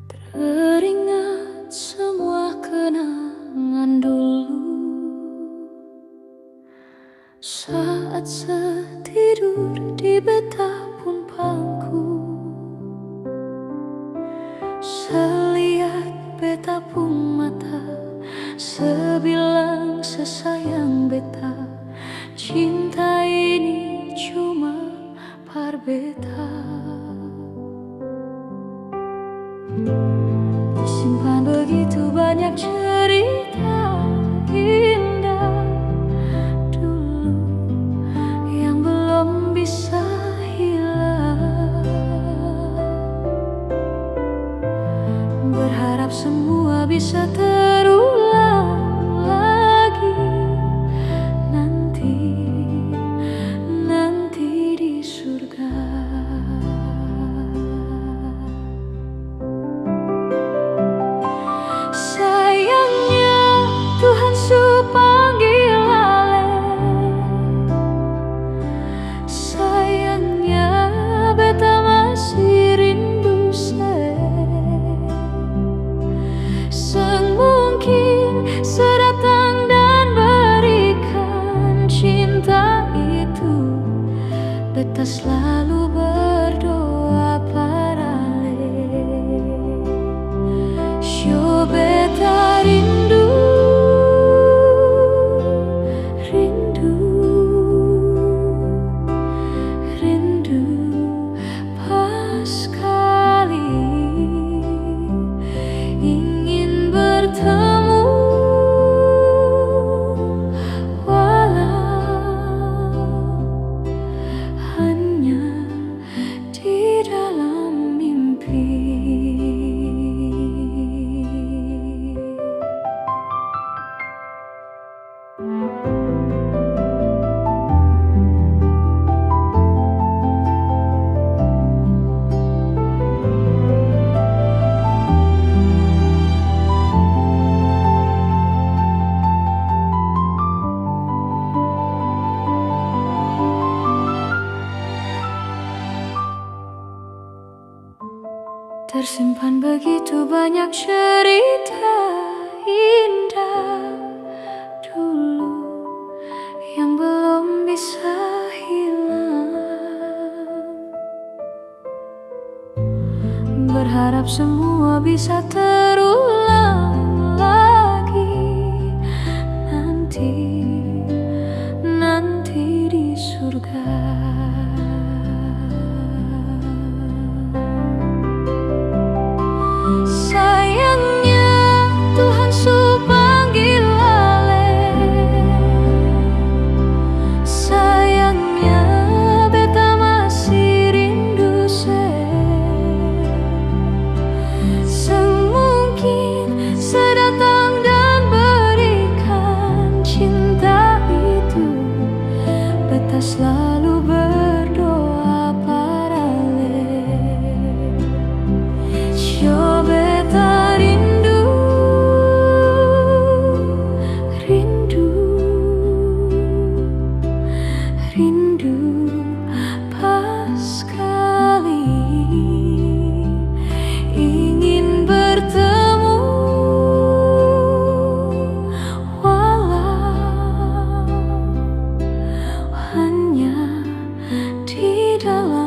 Teringat semua kenangan dulu saat setidur di betapun pangku, selihat betapung mata, sebilang sesayang beta. Cinta ini cuma parbeta. Disimpan begitu banyak cerita indah dulu yang belum bisa hilang. Berharap semua bisa terulang lagi nanti di surga. Tuhan su panggil ale, sayangnya beta masih rindu semungkin sedatang dan berikan cinta itu. Beta selalu berdoa parale, syo beta rindu. Tersimpan begitu banyak cerita indah dulu yang belum bisa hilang. Berharap semua bisa terulang lagi nanti di surga. Selalu berdoa parale, syo beta rindu pas sekali ingin bertemu, walau hanya di dalam